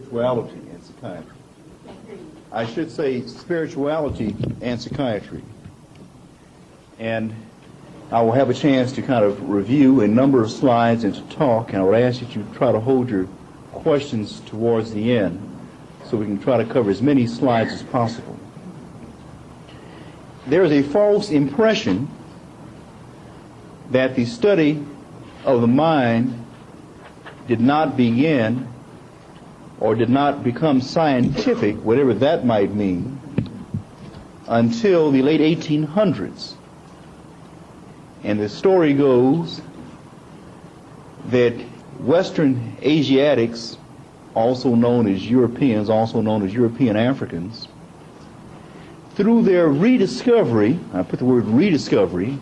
spirituality and psychiatry. I should say spirituality and psychiatry. And I will have a chance to kind of review a number of slides and to talk, and I would ask that you try to hold your questions towards the end so we can try to cover as many slides as possible. There is a false impression that the study of the mind did not begin or did not become scientific, whatever that might mean, until the late 1800s. And the story goes that Western Asiatics, also known as Europeans, also known as European Africans, through their rediscovery, I put the word rediscovery,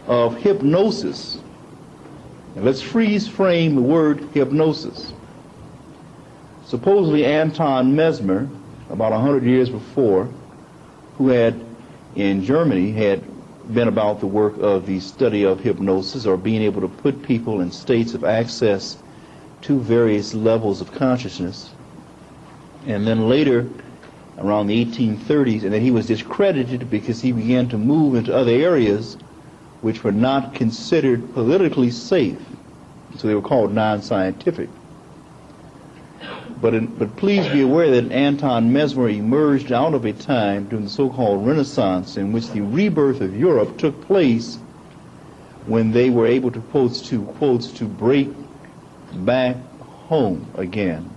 of hypnosis. And let's freeze frame the word hypnosis. Supposedly Anton Mesmer, about 100 years before, who had in Germany had been about the work of the study of hypnosis, or being able to put people in states of access to various levels of consciousness. And then later, around the 1830s, and then he was discredited because he began to move into other areas which were not considered politically safe. So they were called non-scientific. But please be aware that Anton Mesmer emerged out of a time during the so-called Renaissance in which the rebirth of Europe took place, when they were able to, quotes, to break back home again,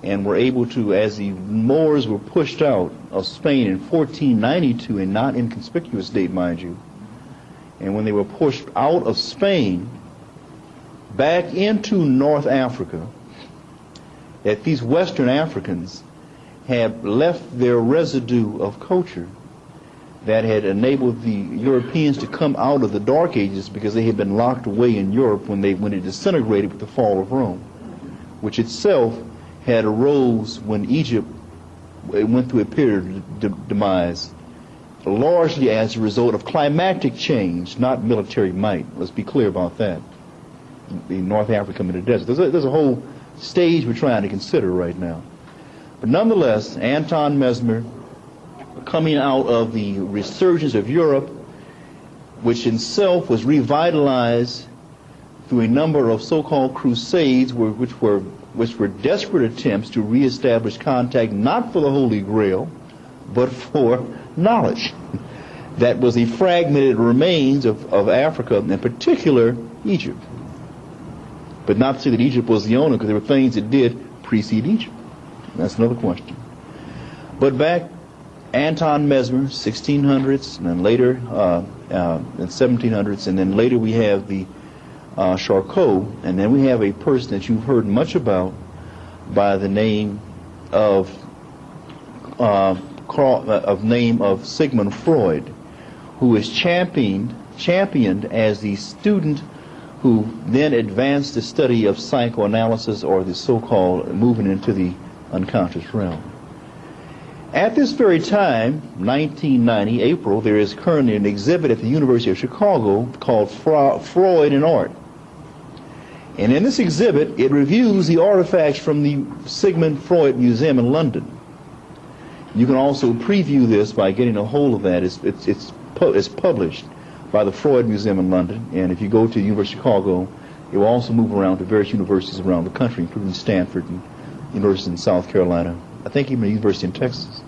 and were able to, as the Moors were pushed out of Spain in 1492, a not inconspicuous date, mind you, and when they were pushed out of Spain back into North Africa, that these Western Africans had left their residue of culture that had enabled the Europeans to come out of the Dark Ages, because they had been locked away in Europe when it disintegrated with the fall of Rome, which itself had arose when Egypt went through a period of demise, largely as a result of climactic change, not military might. Let's be clear about that. In North Africa and the desert. There's a whole stage we're trying to consider right now. But nonetheless, Anton Mesmer, coming out of the resurgence of Europe, which itself was revitalized through a number of so-called crusades, which were desperate attempts to reestablish contact, not for the Holy Grail, but for knowledge. That was the fragmented remains of Africa, in particular Egypt. But not to say that Egypt was the owner, because there were things that did precede Egypt. That's another question. But back, Anton Mesmer, 1600s, and then later in 1700s, and then later we have the Charcot, and then we have a person that you've heard much about by the name of Sigmund Freud, who is championed as the student who then advanced the study of psychoanalysis, or the so-called moving into the unconscious realm. At this very time, 1990, April, there is currently an exhibit at the University of Chicago called Freud and Art. And in this exhibit, it reviews the artifacts from the Sigmund Freud Museum in London. You can also preview this by getting a hold of that. It's published by the Freud Museum in London, and if you go to the University of Chicago, it will also move around to various universities around the country, including Stanford and University in South Carolina, I think even the University in Texas.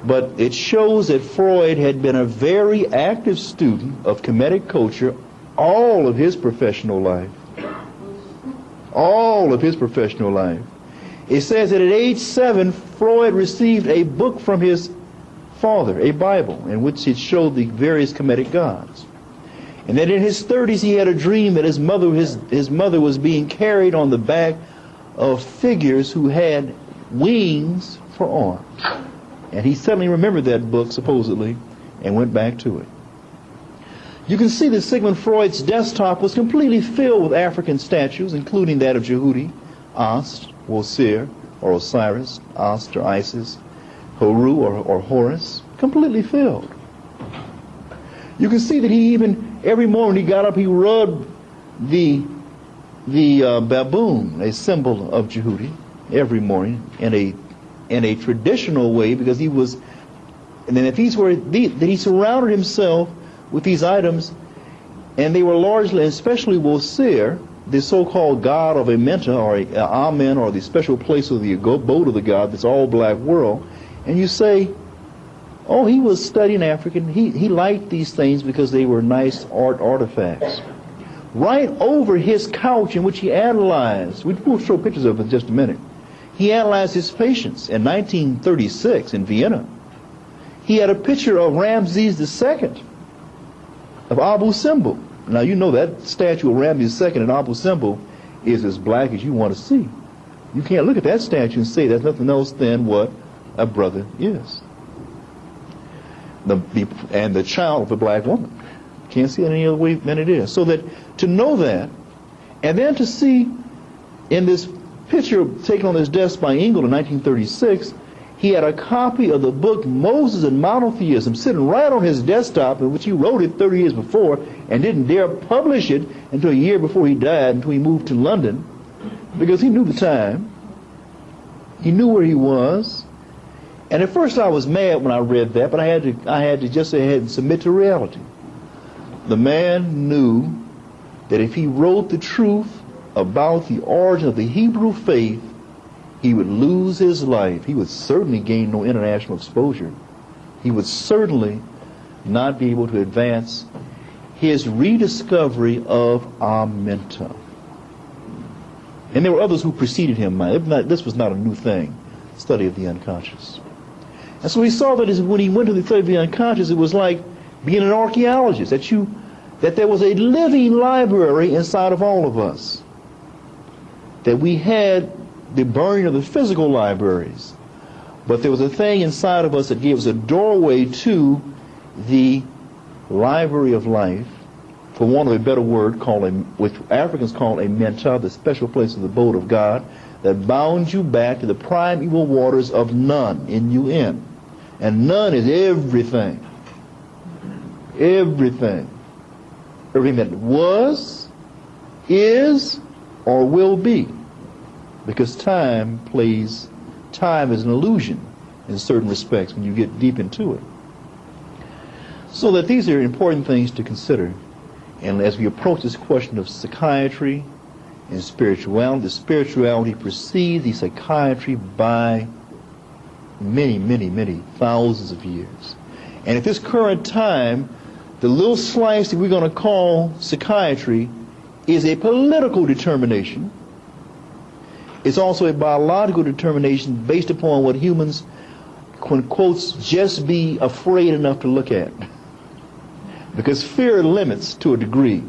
But it shows that Freud had been a very active student of Kemetic culture all of his professional life. All of his professional life. It says that at age 7, Freud received a book from his father, a Bible, in which it showed the various Kemetic gods. And then in his 30s, he had a dream that his mother was being carried on the back of figures who had wings for arms. And he suddenly remembered that book, supposedly, and went back to it. You can see that Sigmund Freud's desktop was completely filled with African statues, including that of Jehudi, Ast, Wosir, or Osiris, Ast or Isis, Horu or Horus, completely filled. You can see that he even, every morning he got up, he rubbed the baboon, a symbol of Jehudi, every morning in a traditional way, because he was, and then if these were, that he surrounded himself with these items, and they were largely, especially Wosir, the so-called god of Amenta, or Amen, or the special place of the abode of the god, this all-black world, and you say, oh, he was studying African. He liked these things because they were nice artifacts. Right over his couch in which he analyzed, we'll show pictures of it in just a minute, he analyzed his patients in 1936 in Vienna. He had a picture of Ramses II of Abu Simbel. Now you know that statue of Ramses II in Abu Simbel is as black as you want to see. You can't look at that statue and say that's nothing else than what a brother is. And the child of a black woman. Can't see it any other way than it is. So that to know that, and then to see in this picture taken on his desk by Engel in 1936, he had a copy of the book Moses and Monotheism sitting right on his desktop, in which he wrote it 30 years before and didn't dare publish it until a year before he died, until he moved to London, because he knew the time. He knew where he was. And at first I was mad when I read that, but I had to just say ahead and submit to reality. The man knew that if he wrote the truth about the origin of the Hebrew faith, he would lose his life. He would certainly gain no international exposure. He would certainly not be able to advance his rediscovery of Amenta. And there were others who preceded him. This was not a new thing, study of the unconscious. And so he saw that when he went to the study of the unconscious, it was like being an archaeologist, that there was a living library inside of all of us. That we had the burning of the physical libraries, but there was a thing inside of us that gave us a doorway to the library of life, for want of a better word, which Africans call a menta, the special place of the abode of God, that bound you back to the primeval waters of Nun, N-U-N. And Nun is everything. Everything. Everything that was, is, or will be. Because time is an illusion in certain respects when you get deep into it. So that these are important things to consider. And as we approach this question of psychiatry and spirituality, the spirituality precedes the psychiatry by many, many, many thousands of years. And at this current time, the little slice that we're going to call psychiatry is a political determination. It's also a biological determination based upon what humans, in quotes, just be afraid enough to look at. Because fear limits to a degree.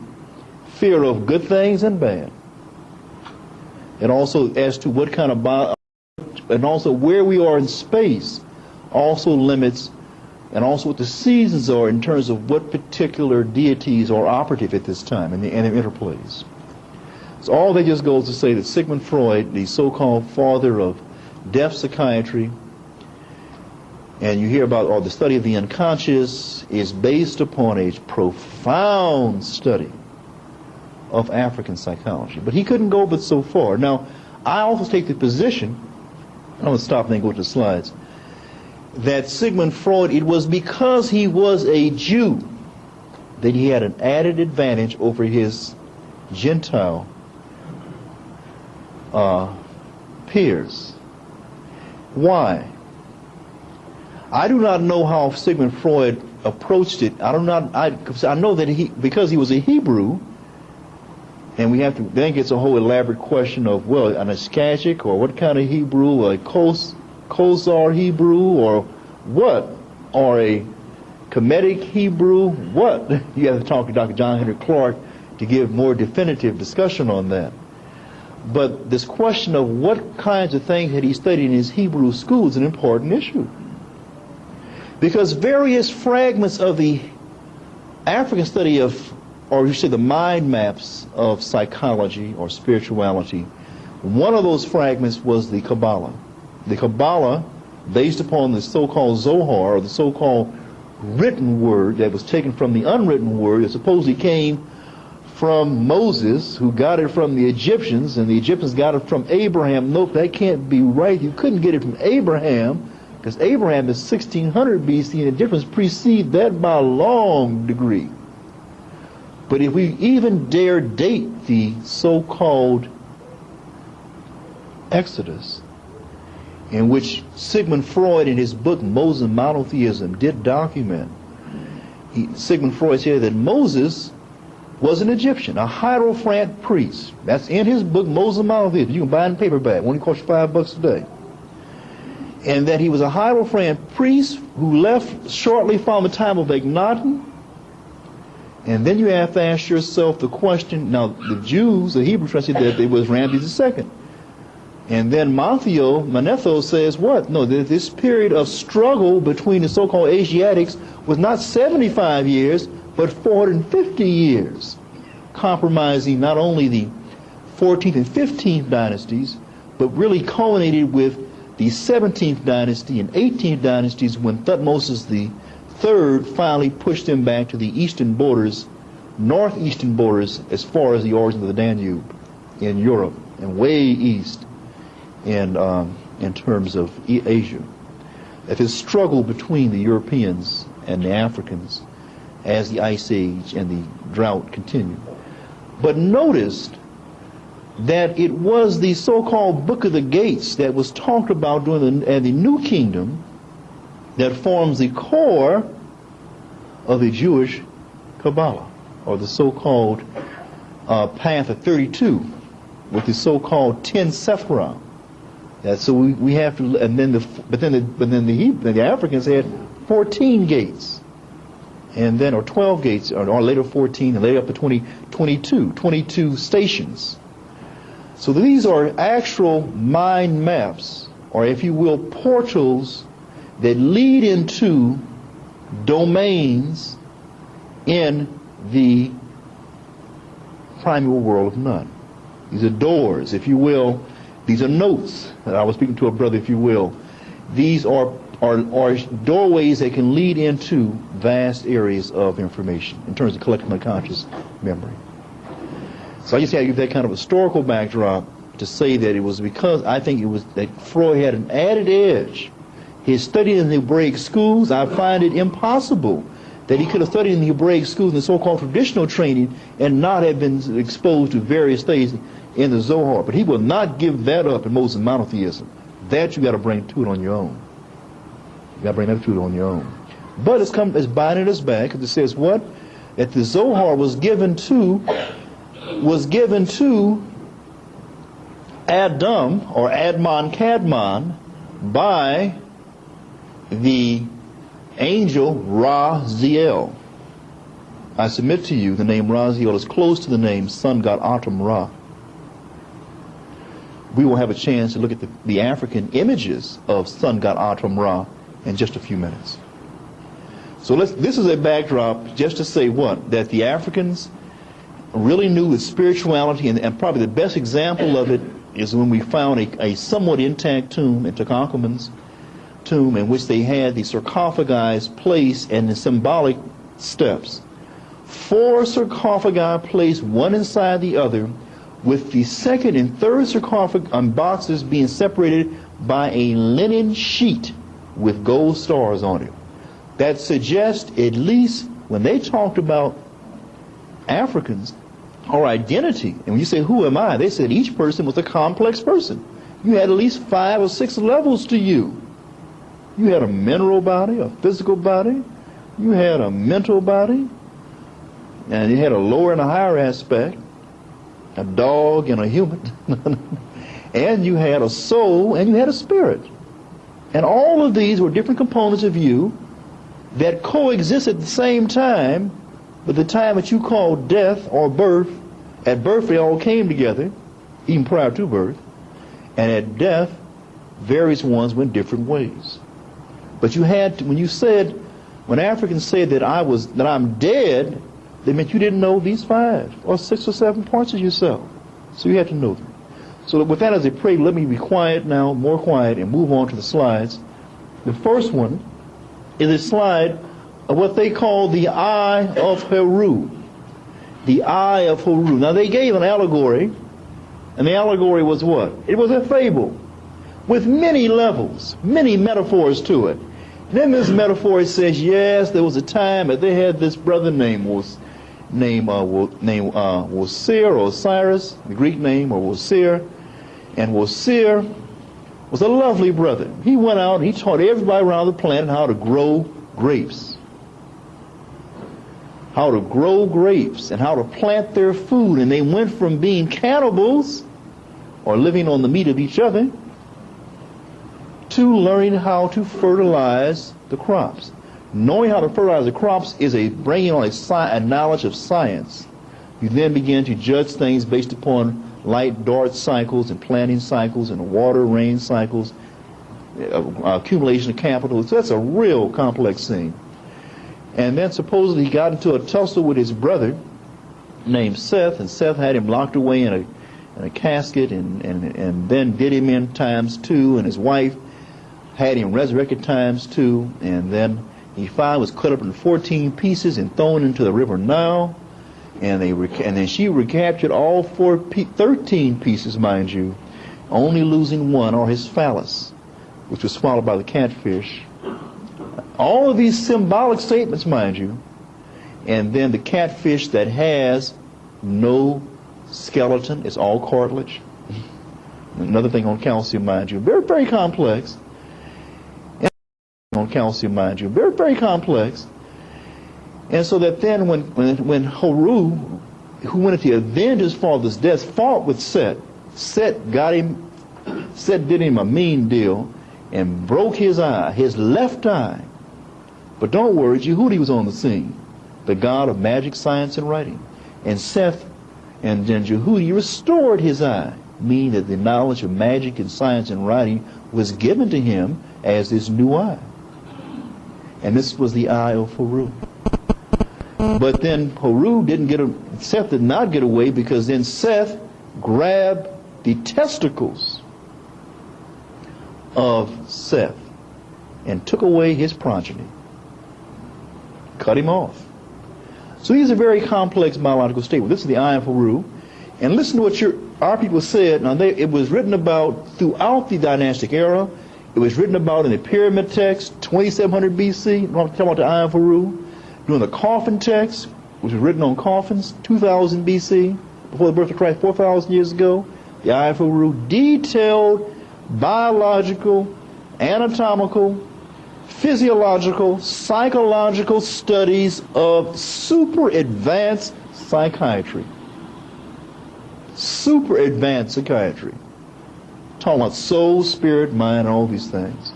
Fear of good things and bad. And also as to what kind of and also where we are in space also limits, and also what the seasons are in terms of what particular deities are operative at this time and their interplays. So all that just goes to say that Sigmund Freud, the so-called father of deaf psychiatry, and you hear about the study of the unconscious, is based upon a profound study of African psychology. But he couldn't go but so far. Now, I also take the position, I'm going to stop and then go to the slides, that Sigmund Freud, it was because he was a Jew that he had an added advantage over his Gentile peers. Why? I do not know how Sigmund Freud approached it. I know that because he was a Hebrew, and we have to then get a whole elaborate question of, well, an Iskashic, or what kind of Hebrew, a Khazar Hebrew, or what, or a Kemetic Hebrew, what? You have to talk to Dr. John Henry Clark to give more definitive discussion on that. But this question of what kinds of things had he studied in his Hebrew school is an important issue. Because various fragments of the African study of, or you say the mind maps of psychology or spirituality, one of those fragments was the Kabbalah. The Kabbalah, based upon the so-called Zohar, or the so-called written word that was taken from the unwritten word that supposedly came from Moses, who got it from the Egyptians, and the Egyptians got it from Abraham. Nope, that can't be right. You couldn't get it from Abraham, because Abraham is 1600 BC, and the Egyptians precede that by a long degree. But if we even dare date the so-called Exodus, in which Sigmund Freud in his book Moses and Monotheism did document, Sigmund Freud said that Moses was an Egyptian, a Hierophant priest. That's in his book Moses and Monotheism. You can buy it in paperback. It only costs you $5 a day. And that he was a Hierophant priest who left shortly following the time of Akhenaten. And then you have to ask yourself the question, now the Jews, the Hebrew translate that it was Ramses II. And then Manetho says what? No, this period of struggle between the so-called Asiatics was not 75 years, but 450 years, compromising not only the 14th and 15th dynasties, but really culminated with the 17th dynasty and 18th dynasties when Thutmose III finally pushed them back to the eastern borders, northeastern borders, as far as the origins of the Danube in Europe and way east in terms of Asia. That this struggle between the Europeans and the Africans as the Ice Age and the drought continued. But noticed that it was the so-called Book of the Gates that was talked about during the New Kingdom that forms the core of the Jewish Kabbalah, or the so-called Path of 32, with the so-called 10 Sephirah. So we have to, and then the Africans had 14 gates, and then or 12 gates, or later 14, and later up to 22 stations. So these are actual mind maps, or if you will, portals that lead into domains in the primeval world of none. These are doors, if you will. These are notes. I was speaking to a brother, if you will. These are doorways that can lead into vast areas of information in terms of collective unconscious memory. So I just had to give that kind of historical backdrop to say that it was because I think it was that Freud had an added edge. His study in the Hebraic schools, I find it impossible that he could have studied in the Hebraic schools in the so-called traditional training and not have been exposed to various things in the Zohar. But he will not give that up in Moses monotheism. That you got to bring to it on your own. You got to bring that to it on your own. But it's binding us back, because it says what? That the Zohar was given to Adam, or Admon Kadmon, by the angel Raziel. I submit to you the name Raziel is close to the name sun god Atum Ra. We will have a chance to look at the African images of sun god Atum Ra in just a few minutes. So this is a backdrop just to say what? That the Africans really knew its spirituality, and probably the best example of it is when we found a somewhat intact tomb in Tutankhamun's tomb, in which they had the sarcophagi placed and the symbolic steps. 4 sarcophagi placed one inside the other, with the second and third sarcophagus boxes being separated by a linen sheet with gold stars on it. That suggests, at least when they talked about Africans, our identity, and when you say, who am I? They said each person was a complex person. You had at least 5 or 6 levels to you. You had a mineral body, a physical body, you had a mental body, and you had a lower and a higher aspect, a dog and a human, and you had a soul and you had a spirit. And all of these were different components of you that coexist at the same time, but the time that you call death or birth, at birth they all came together, even prior to birth, and at death, various ones went different ways. But you had to, when Africans said that I'm dead, they meant you didn't know these 5 or 6 or 7 parts of yourself. So you had to know them. So with that as a prelude, let me be quiet now, more quiet, and move on to the slides. The first one is a slide of what they call the Eye of Heru. the eye of Horus. Now they gave an allegory, and the allegory was what? It was a fable with many levels, many metaphors to it. And in this metaphor it says, yes, there was a time that they had this brother named Wasir or Osiris, the Greek name, or Wasir. And Wasir was a lovely brother. He went out and he taught everybody around the planet how to grow grapes. How to grow grapes and how to plant their food. And they went from being cannibals or living on the meat of each other to learning how to fertilize the crops. Knowing how to fertilize the crops is a bringing on a knowledge of science. You then begin to judge things based upon light, dark cycles and planting cycles and water, rain cycles, accumulation of capital. So that's a real complex thing. And then supposedly he got into a tussle with his brother named Seth, and Seth had him locked away in a casket and then did him in ×2, and his wife had him resurrected ×2, and then he finally was cut up in 14 pieces and thrown into the river Nile, and then she recaptured all 13 pieces, mind you, only losing one, or his phallus, which was swallowed by the catfish. All of these symbolic statements, mind you, and then the catfish that has no skeleton, it's all cartilage. Another thing on calcium, mind you, very, very complex. On calcium, mind you, very, very complex. And so that then when Horu, who wanted to avenge his father's death, fought with Set, Set did him a mean deal and broke his eye, his left eye. But don't worry, Jehudi was on the scene, the god of magic, science, and writing. And Seth and then Jehudi restored his eye, meaning that the knowledge of magic and science and writing was given to him as this new eye. And this was the eye of Horu. But then Seth did not get away, because then Seth grabbed the testicles of Seth and took away his progeny. Cut him off. So these are very complex biological statements. This is the eye of Horu. And listen to what our people said. Now, it was written about throughout the dynastic era. It was written about in the pyramid text, 2700 BC. I'm talking about the eye of Horu. During the coffin text, which was written on coffins, 2000 BC, before the birth of Christ, 4,000 years ago. The eye of Horu, detailed biological, anatomical, physiological, psychological studies of super advanced psychiatry. Super advanced psychiatry. Talking about soul, spirit, mind, and all these things.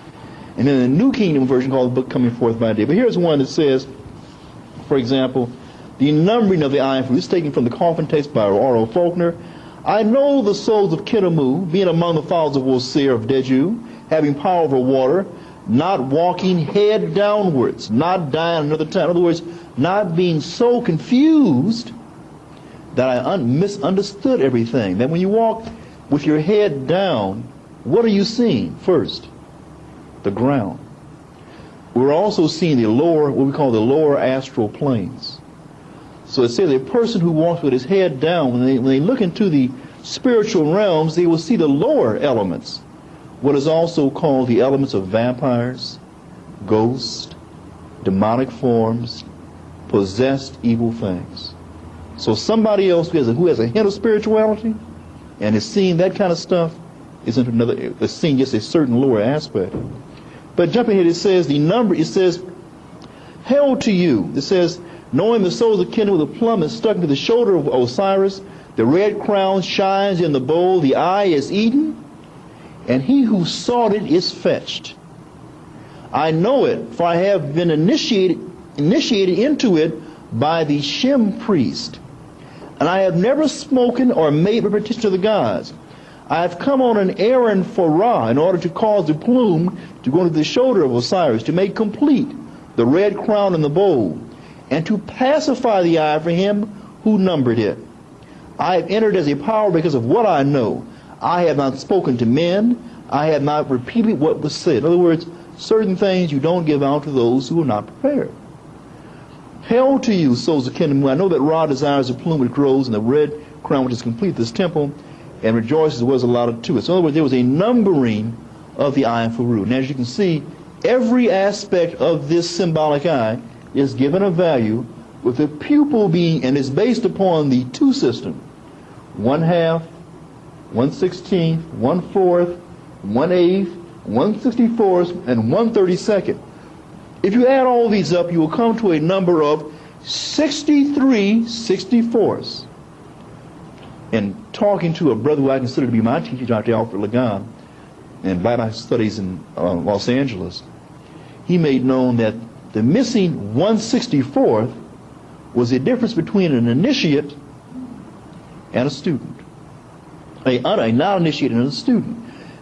And then the New Kingdom version called the Book Coming Forth by Day. But here's one that says, for example, the numbering of the eye. This is taken from the coffin text by R.O. Faulkner. I know the souls of Kitamu, being among the fowls of Wasir of Deju, having power over water, not walking head downwards, not dying another time. In other words, not being so confused that I misunderstood everything. That when you walk with your head down, what are you seeing first? The ground. We're also seeing the lower, what we call the lower astral planes. So it says a person who walks with his head down, when they look into the spiritual realms, they will see the lower elements, what is also called the elements of vampires, ghosts, demonic forms, possessed evil things. So somebody else who has a hint of spirituality and is seeing that kind of stuff is seeing just a certain lower aspect. But jumping here, it says the number, it says, hail to you. It says, knowing the souls of kindred with a plumb is stuck to the shoulder of Osiris, the red crown shines in the bowl, the eye is eaten, and he who sought it is fetched. I know it, for I have been initiated into it by the Shem priest, and I have never spoken or made a petition to the gods. I have come on an errand for Ra in order to cause the plume to go into the shoulder of Osiris, to make complete the red crown in the bowl, and to pacify the eye for him who numbered it. I have entered as a power because of what I know. I have not spoken to men. I have not repeated what was said. In other words, certain things you don't give out to those who are not prepared. Hail to you, souls of kingdom. I know that Ra desires the plume which grows, and the red crown which is complete this temple, and rejoices was allotted to it. So in other words, there was a numbering of the eye of Faru. And as you can see, every aspect of this symbolic eye is given a value, with the pupil being, and is based upon the two system: 1/2, 1/16, 1/4, 1/8, 1/64, and 1/32. If you add all these up, you will come to a number of 63 64ths. And talking to a brother who I consider to be my teacher, Dr. Alfred Ligon, in Black Studies in Los Angeles, he made known that the missing 1/64th was the difference between an initiate and a student. A non-initiate and a student.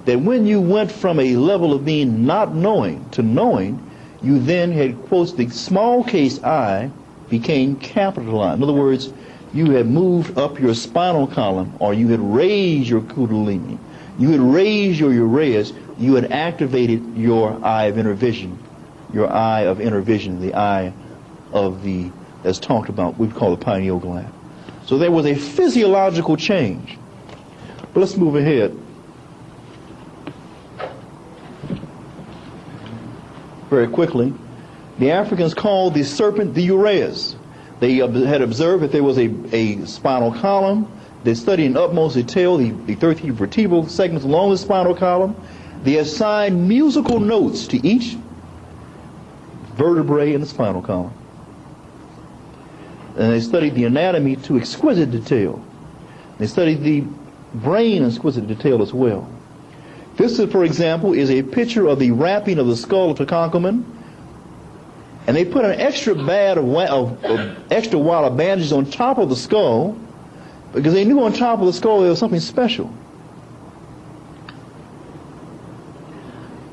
That when you went from a level of being not knowing to knowing, you then had, quotes, the small case I became capital I. In other words, you had moved up your spinal column, or you had raised your kundalini, you had raised your ureus, you had activated your eye of inner vision, the eye of the, as talked about, we call the pineal gland. So there was a physiological change. But let's move ahead. Very quickly, the Africans called the serpent the ureus. They had observed that there was a spinal column. They studied in utmost detail the 13 vertebral segments along the spinal column. They assigned musical notes to each vertebrae in the spinal column. And they studied the anatomy to exquisite detail. They studied the brain in exquisite detail as well. This, for example, is a picture of the wrapping of the skull of Tutankhamun, and they put an extra extra wad of bandages on top of the skull because they knew on top of the skull there was something special.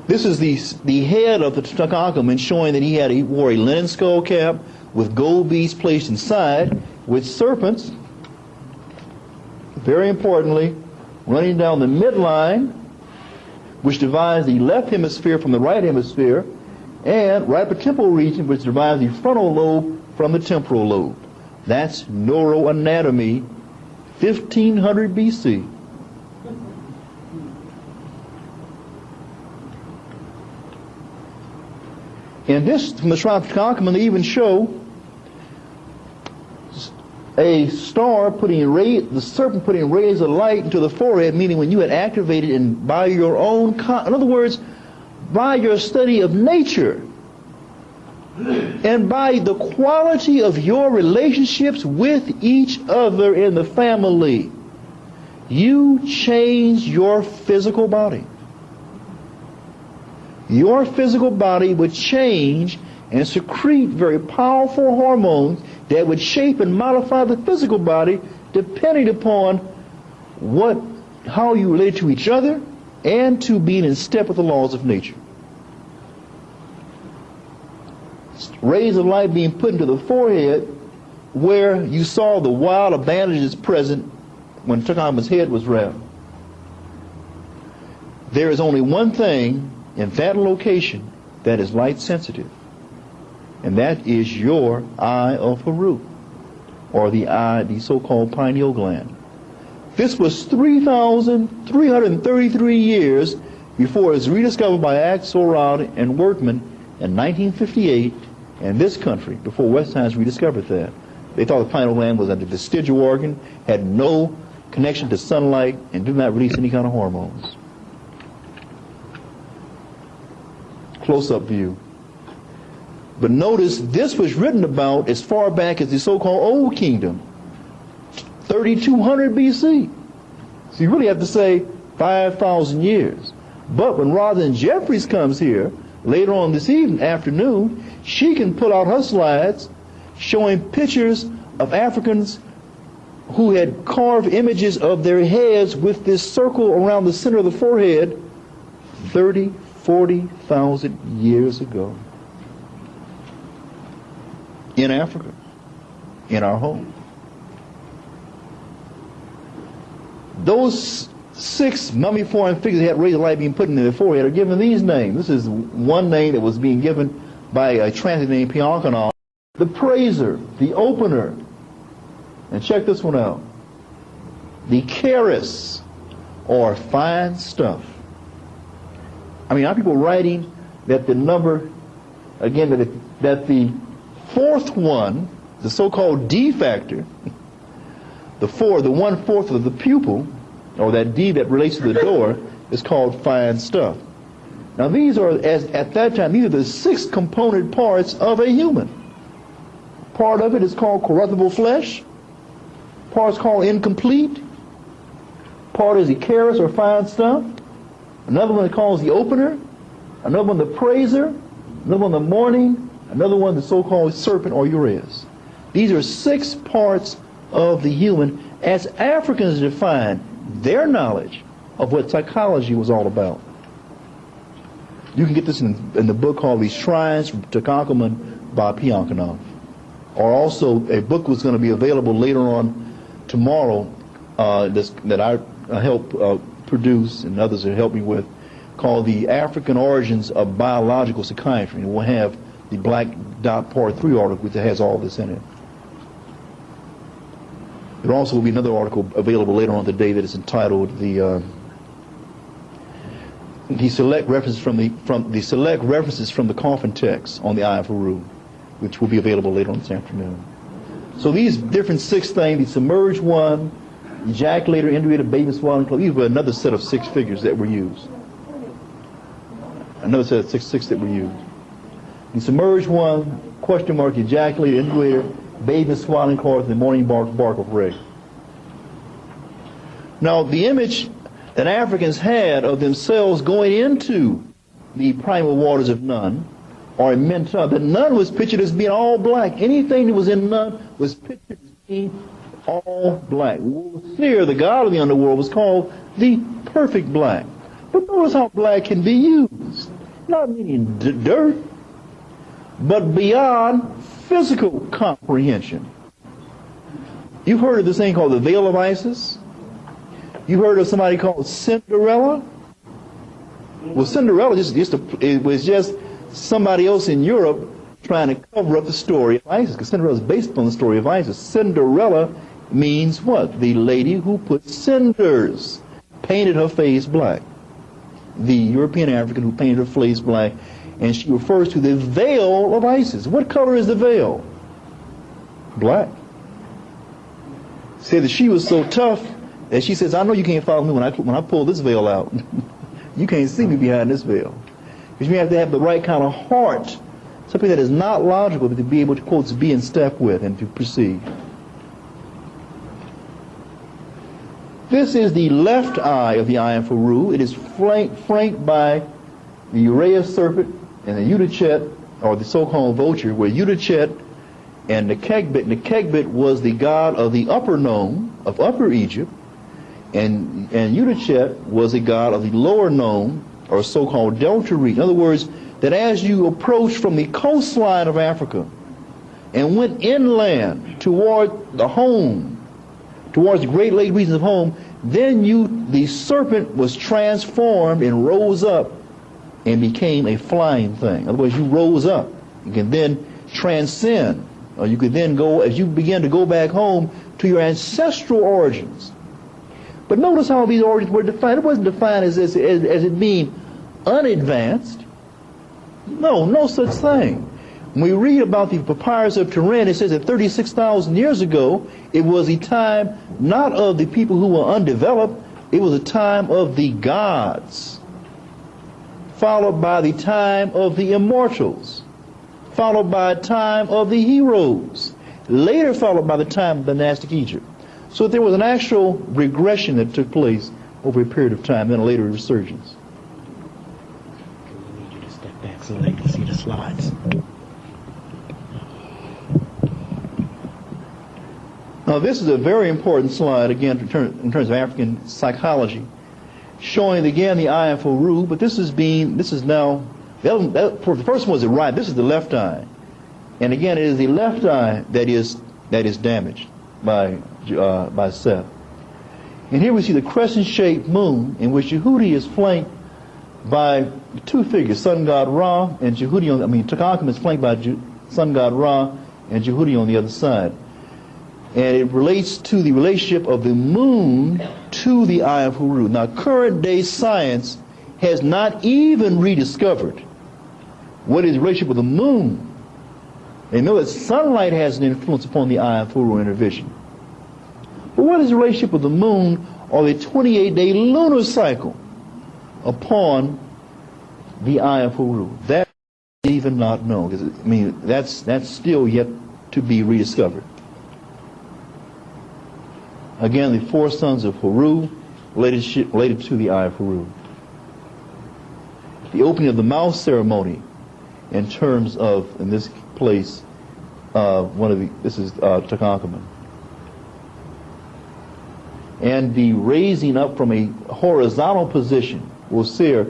This is the head of the Tutankhamun, showing that he wore a linen skull cap with gold beads placed inside, with serpents, very importantly, running down the midline, which divides the left hemisphere from the right hemisphere, and right upper temporal region, which divides the frontal lobe from the temporal lobe. That's neuroanatomy, 1500 BC. And this, from the tribe of Tutankhamun, they even show a star the serpent putting rays of light into the forehead, meaning when you had activated and by your own, in other words, by your study of nature and by the quality of your relationships with each other in the family, you change your physical body. Your physical body would change and secrete very powerful hormones that would shape and modify the physical body depending upon how you relate to each other and to being in step with the laws of nature. Rays of light being put into the forehead, where you saw the wad of bandages present when Tutankhamun's head was wrapped. There is only one thing in that location that is light sensitive, and that is your eye of Haru, or the so-called pineal gland. This was 3,333 years before it was rediscovered by Axelrod and Workman in 1958 in this country, before Westheimer rediscovered that. They thought the pineal gland was a vestigial organ, had no connection to sunlight, and did not release any kind of hormones. Close-up view. But notice this was written about as far back as the so-called Old Kingdom, 3200 BC. So you really have to say 5,000 years. But when Rosalind Jeffries comes here later on this afternoon, she can pull out her slides showing pictures of Africans who had carved images of their heads with this circle around the center of the forehead 30, 40,000 years ago. In Africa, in our home. Those 6 mummified figures that had rays of light being put in their forehead are given these names. This is one name that was being given by a translator named Piankanov. the praiser, the opener, and check this one out, the charis, or fine stuff. I mean, are people writing that the number, again, that the fourth one, the so-called D factor, the 1/4 of the pupil, or that D that relates to the door, is called fine stuff. Now these are, at that time, these are the 6 component parts of a human. Part of it is called corruptible flesh. Part is called incomplete. Part is the charis, or fine stuff. Another one is called the opener. Another one the praiser. Another one the morning. Another one the so-called serpent, or uraeus. These are 6 parts of the human as Africans define their knowledge of what psychology was all about. You can get this in the book called The Shrines from Tutankhamun by Piankinov. Or also a book was going to be available later on tomorrow that I help produce and others have helped me with, called The African Origins of Biological Psychiatry. And we'll have the Black Dot Part 3 article which has all this in it. There also will be another article available later on today that is entitled the select references from the coffin text on the Eye of Haru, which will be available later on this afternoon. So these different 6 things, the submerged one, ejaculator, indurator, baby swallowing clothes, these were another set of 6 figures that were used. Another set of six that were used. The submerged one, question mark, ejaculator, indurator, baby swaddling cloth, and morning bark of ray. Now, the image that Africans had of themselves going into the primal waters of Nun, or in Menton, that Nun was pictured as being all black. Anything that was in Nun was pictured as being all black. Seer, the god of the underworld, was called the perfect black. But notice how black can be used. Not meaning dirt, but beyond physical comprehension. You've heard of this thing called the Veil of Isis? You've heard of somebody called Cinderella? Well, Cinderella it was just somebody else in Europe trying to cover up the story of Isis, because Cinderella is based upon the story of Isis. Cinderella means what? The lady who put cinders, painted her face black. The European African who painted her face black, and she refers to the veil of Isis. What color is the veil? Black. Said that she was so tough that she says, I know you can't follow me when I pull this veil out. You can't see me behind this veil. Because you have to have the right kind of heart, something that is not logical, but to be able to, quote, to be in step with and to perceive. This is the left eye of the Eye of Haru. It is flanked by the uraeus serpent and the Udachet, or the so-called vulture, where Udachet and Nekegbet was the god of the upper Nome, of Upper Egypt, and Udachet was a god of the lower Nome, or so-called Delta region. In other words, that as you approach from the coastline of Africa and went inland toward the home, towards the Great Lake regions of home, then the serpent was transformed and rose up and became a flying thing. In other words, you rose up. You can then transcend, or you could then go, as you begin to go back home, to your ancestral origins. But notice how these origins were defined. It wasn't defined as it being unadvanced. No such thing. When we read about the papyrus of Turin, it says that 36,000 years ago, it was a time not of the people who were undeveloped, it was a time of the gods, followed by the time of the immortals, followed by a time of the heroes, later followed by the time of dynastic Egypt. So there was an actual regression that took place over a period of time, then a later resurgence. I need you to step back so they can see the slides. Now this is a very important slide, again, in terms of African psychology, showing again the Eye of Haru, but this is now, for the first one was the right, this is the left eye. And again, it is the left eye that is damaged by Seth. And here we see the crescent-shaped moon, in which Yehudi is flanked by 2 figures, sun god Ra, and Tutankhamun is flanked by sun god Ra, and Jehudi on the other side. And it relates to the relationship of the moon to the Eye of Horus. Now, current day science has not even rediscovered what is the relationship with the moon. They know that sunlight has an influence upon the Eye of Horus in our vision. But what is the relationship of the moon or the 28-day lunar cycle upon the Eye of Horus? That is even not known. I mean, that's still yet to be rediscovered. Again, the four sons of Horus related to the Eye of Horus. The opening of the mouth ceremony, in terms of, in this place, this is Tutankhamun. And the raising up from a horizontal position, we'll see her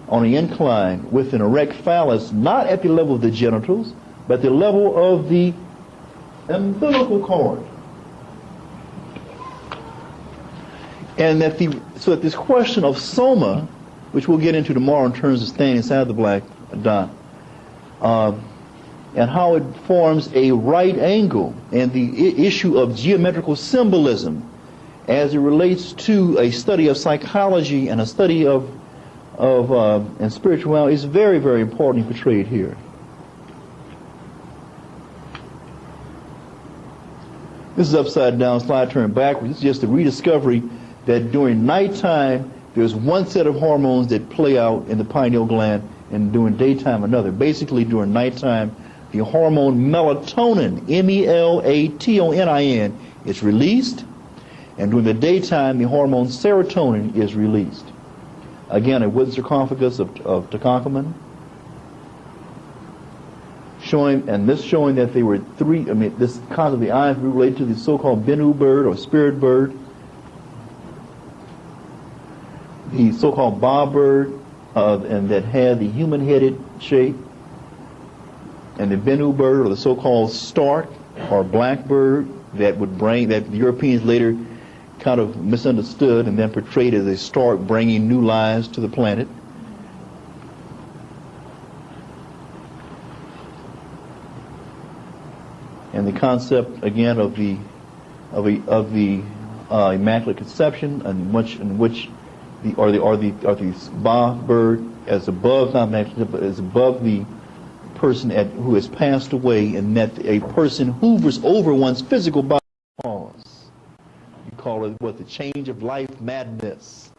on the incline with an erect phallus, not at the level of the genitals, but the level of the umbilical cord. And so that this question of soma, which we'll get into tomorrow in terms of staying inside the black dot, and how it forms a right angle, and the issue of geometrical symbolism as it relates to a study of psychology and a study of and spirituality is very, very importantly portrayed here. This is upside down, slide turned backwards. This is just a rediscovery that during nighttime there's one set of hormones that play out in the pineal gland, and during daytime another. Basically, during nighttime, the hormone melatonin, M-E-L-A-T-O-N-I-N, is released, and during the daytime, the hormone serotonin is released. Again, a wooden sarcophagus of Tutankhamun, showing that they were three. I mean, this concept of the eyes related to the so-called Bennu bird or spirit bird, the so-called Ba bird, and that had the human-headed shape, and the Bennu bird, or the so-called stork or blackbird, that the Europeans later kind of misunderstood and then portrayed as a stork bringing new lives to the planet. And the concept again of the Immaculate Conception, in which the Ba bird as above, not immaculate, but as above the person who has passed away, and that a person hovers over one's physical body. You call it the change of life madness.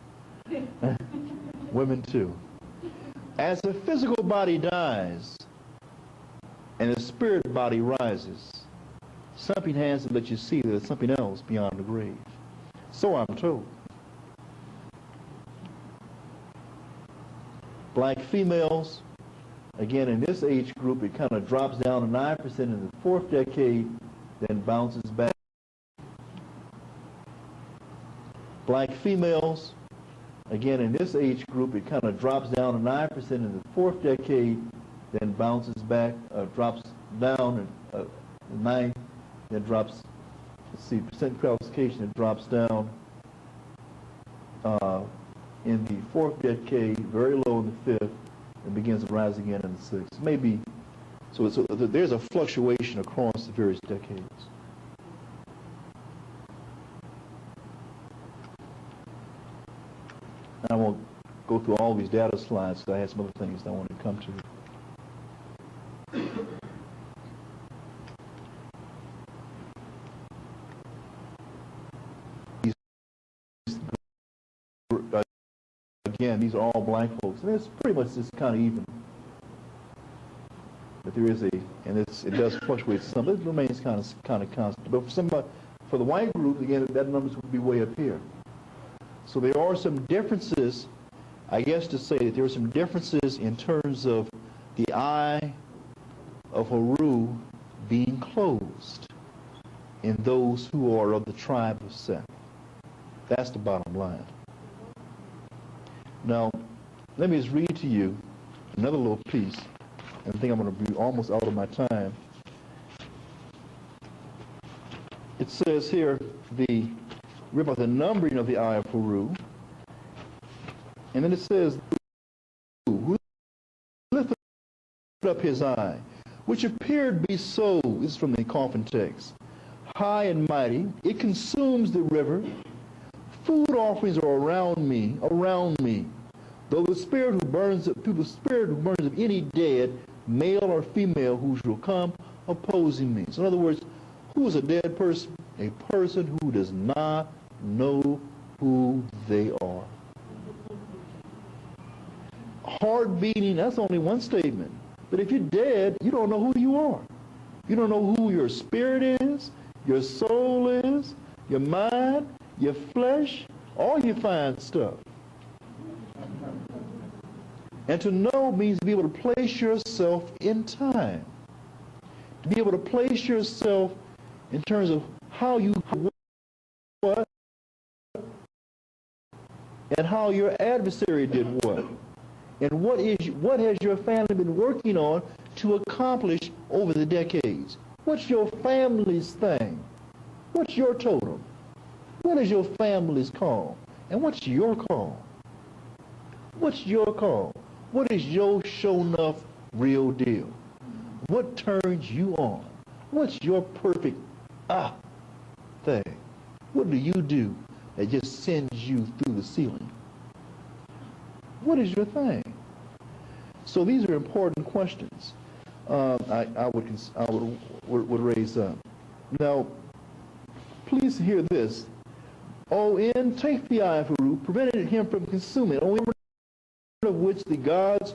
Women too. As the physical body dies and the spirit body rises, something has to let you see that there's something else beyond the grave. So I'm told. Black females, again in this age group, it kind of drops down to 9% in the fourth decade, then bounces back. Black females, again in this age group, it kind of drops down to 9% in the fourth decade, then bounces back, drops down, 9, then drops, percent qualification, it drops down in the fourth decade, very low in the fifth, and begins to rise again in the sixth. Maybe, so there's a fluctuation across the various decades. I won't go through all these data slides because I had some other things that I wanted to come to. Again, these are all black folks, and it's pretty much just kind of even. But there is it does fluctuate some, but it remains kind of constant. But for the white group, again, that numbers would be way up here. So there are some differences, I guess to say that there are some differences in terms of the eye of Horus being closed in those who are of the tribe of Seth. That's the bottom line. Now, let me just read to you another little piece, and I think I'm going to be almost out of my time. It says here, about the numbering of the eye of Horus, and then it says, who lifted up his eye, which appeared to be so, this is from the coffin text, high and mighty. It consumes the river. Food offerings are around me. Though the spirit who burns of any dead, male or female, who shall come opposing me. So in other words, who is a dead person? A person who does not know who they are. Heart beating, that's only one statement. But if you're dead, you don't know who you are. You don't know who your spirit is, your soul is, your mind, your flesh, all your fine stuff. And to know means to be able to place yourself in time. To be able to place yourself in terms of how you what and how your adversary did what. And what has your family been working on to accomplish over the decades? What's your family's thing? What's your totem? What is your family's call? And what's your call? What's your call? What is your show enough real deal? What turns you on? What's your perfect thing? What do you do that just sends you through the ceiling? What is your thing? So these are important questions I would raise up. Now, please hear this. O.N. take the eye of Haru, prevented him from consuming. O.N. of which the gods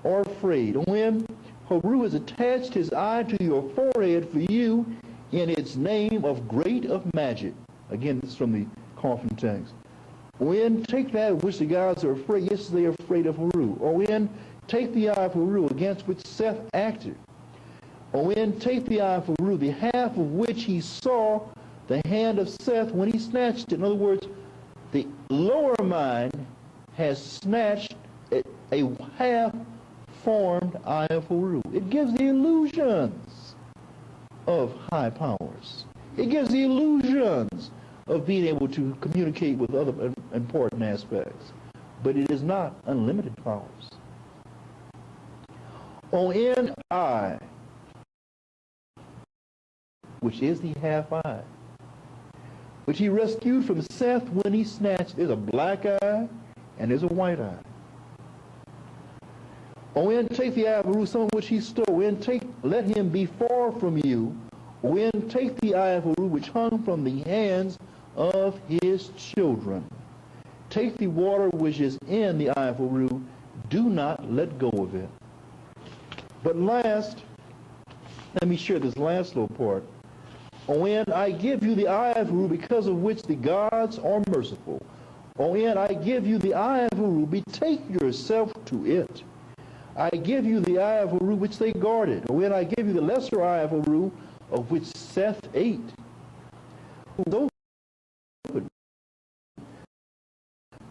are afraid. O.N. Haru has attached his eye to your forehead for you in its name of great of magic. Again, this is from the coffin text. O.N. take that of which the gods are afraid. Yes, they are afraid of Haru. O.N. take the eye of Haru against which Seth acted. O.N. take the eye of Haru, the half of which he saw the hand of Seth when he snatched it. In other words, the lower mind has snatched a half-formed eye of Haru. It gives the illusions of high powers. It gives the illusions of being able to communicate with other important aspects. But it is not unlimited powers. O.N. eye, which is the half eye, which he rescued from Seth when he snatched. There's a black eye and there's a white eye. O.N. take the eye of Haru, some of which he stole. O.N. let him be far from you. O.N. take the eye of Haru, which hung from the hands of his children. Take the water which is in the eye of Haru. Do not let go of it. But last, let me share this last little part. O.N. I give you the eye of Haru, because of which the gods are merciful. O.N. I give you the eye of Haru, betake yourself to it. I give you the eye of Haru, which they guarded. O.N. I give you the lesser eye of Haru, of which Seth ate.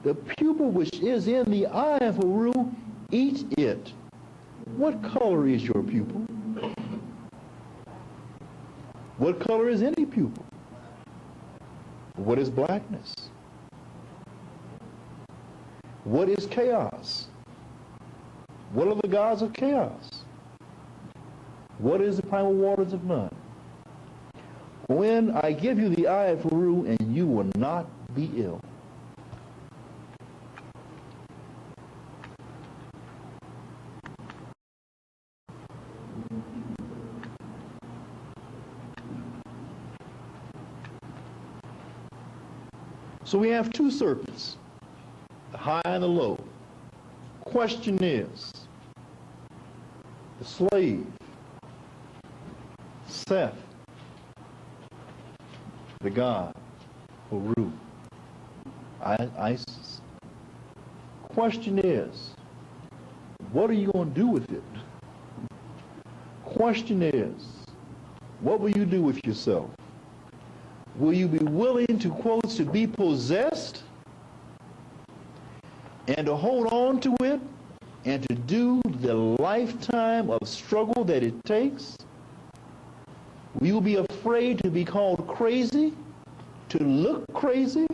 The pupil which is in the eye of Haru, eat it. What color is your pupil? What color is any pupil? What is blackness? What is chaos? What are the gods of chaos? What is the primal waters of none? When I give you the eye of Haru, and you will not be ill. So we have two serpents, the high and the low. Question is, the slave, Seth, the god, Haru, Isis. Question is, what are you going to do with it? Question is, what will you do with yourself? Will you be willing to, quote, to be possessed and to hold on to it and to do the lifetime of struggle that it takes? Will you be afraid to be called crazy, to look crazy,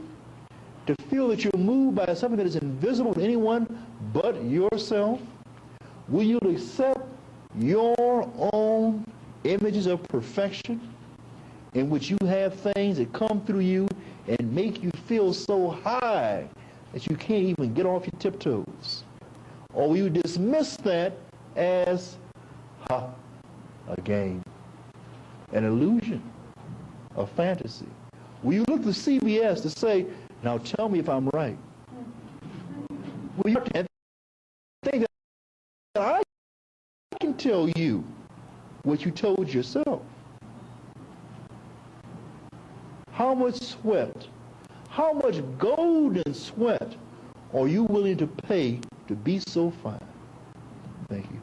to feel that you're moved by something that is invisible to anyone but yourself? Will you accept your own images of perfection, in which you have things that come through you and make you feel so high that you can't even get off your tiptoes? Or will you dismiss that as a game, an illusion, a fantasy? Will you look to CBS to say, now tell me if I'm right? Will you think that I can tell you what you told yourself? How much sweat, how much golden sweat are you willing to pay to be so fine? Thank you.